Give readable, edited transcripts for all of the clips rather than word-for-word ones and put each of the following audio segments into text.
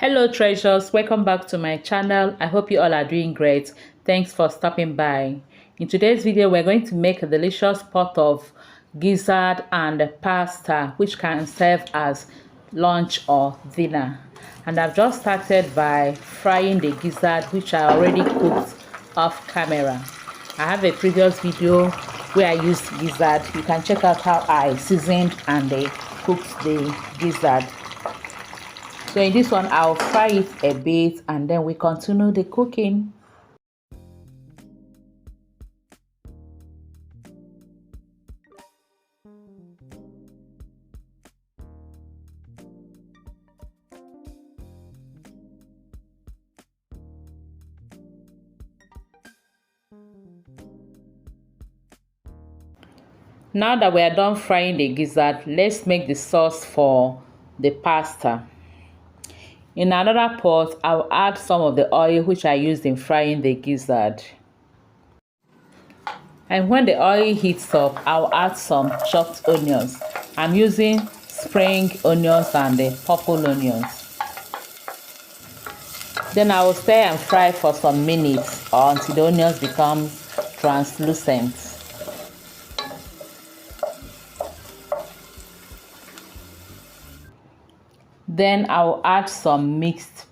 Hello treasures, welcome back to my channel. I hope you all are doing great. Thanks for stopping by. In today's video we're going to make a delicious pot of gizzard and pasta which can serve as lunch or dinner. And I've just started by frying the gizzard which I already cooked off camera. I have a previous video where I used gizzard. You can check out how I seasoned and cooked the gizzard. So in this one, I'll fry it a bit and then we continue the cooking. Now that we are done frying the gizzard, let's make the sauce for the pasta. In another pot, I'll add some of the oil which I used in frying the gizzard. And when the oil heats up, I'll add some chopped onions. I'm using spring onions and the purple onions. Then I will stir and fry for some minutes or until the onions become translucent. Then I'll add some mixed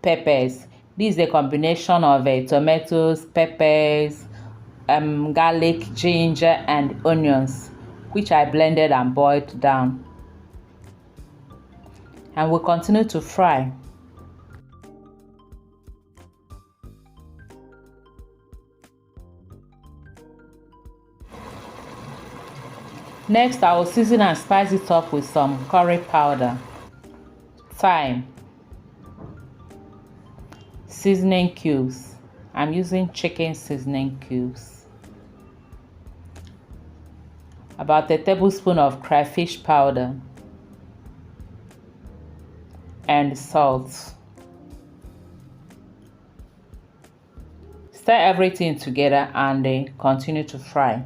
peppers. This is a combination of tomatoes, peppers, garlic, ginger, and onions, which I blended and boiled down. And we'll continue to fry. Next, I will season and spice it up with some curry powder, thyme, seasoning cubes. I'm using chicken seasoning cubes, about a tablespoon of crayfish powder, and salt. Stir everything together and continue to fry.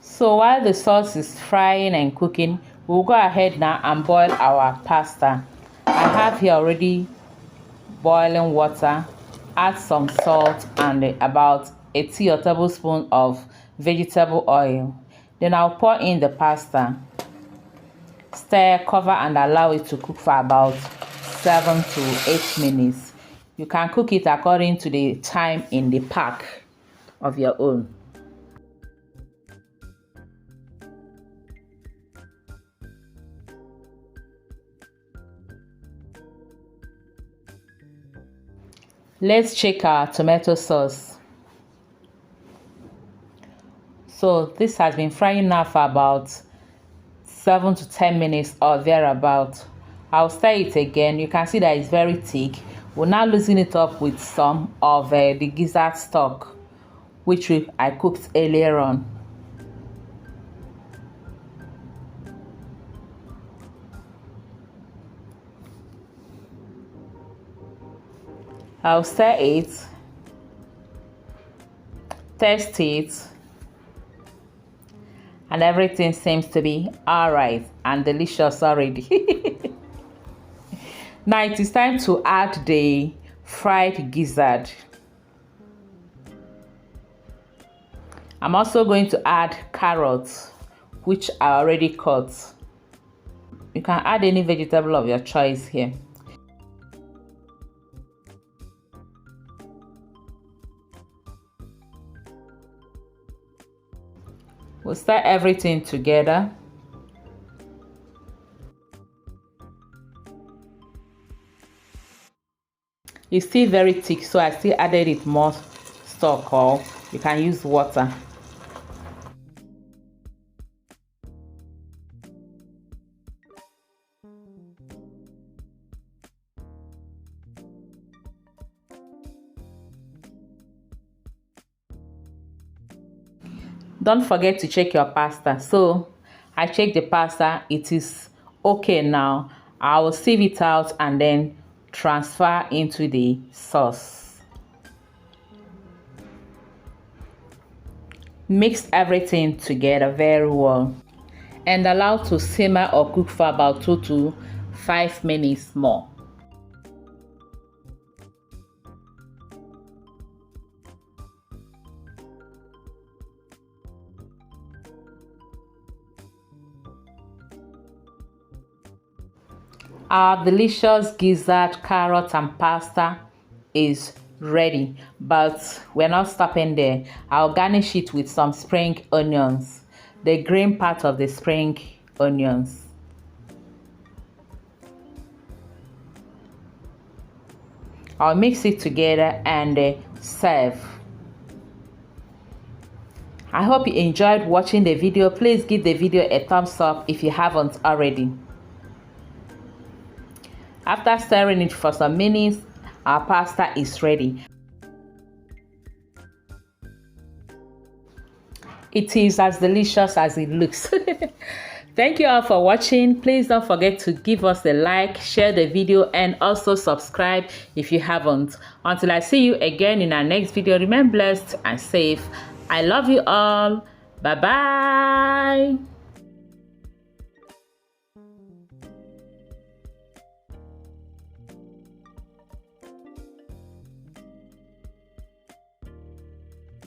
So while the sauce is frying and cooking, we'll go ahead now and boil our pasta. I have here already boiling water. Add some salt and about a tea or tablespoon of vegetable oil. Then I'll pour in the pasta. Stir, cover, and allow it to cook for about 7 to 8 minutes. You can cook it according to the time in the pack of your own. Let's check our tomato sauce. So this has been frying now for about 7 to 10 minutes or thereabout. I'll stir it again. You can see that it's very thick. We'll now loosen it up with some of the gizzard stock, which I cooked earlier on. I'll stir it, test it, and everything seems to be alright and delicious already. Now it is time to add the fried gizzard. I'm also going to add carrots, which I already cut. You can add any vegetable of your choice here. We'll stir everything together. It's still very thick, so I still added it more stock, or you can use water. Don't forget to check your pasta. So I checked the pasta, it is okay now. I will sieve it out and then transfer into the sauce. Mix everything together very well and allow to simmer or cook for about 2 to 5 minutes more. Our delicious gizzard, carrot and pasta is ready, but we're not stopping there. I'll garnish it with some spring onions, the green part of the spring onions. I'll mix it together and serve. I hope you enjoyed watching the video. Please give the video a thumbs up if you haven't already. After stirring it for some minutes, our pasta is ready. It is as delicious as it looks. Thank you all for watching. Please don't forget to give us a like, share the video, and also subscribe if you haven't. Until I see you again in our next video, remain blessed and safe. I love you all. Bye-bye.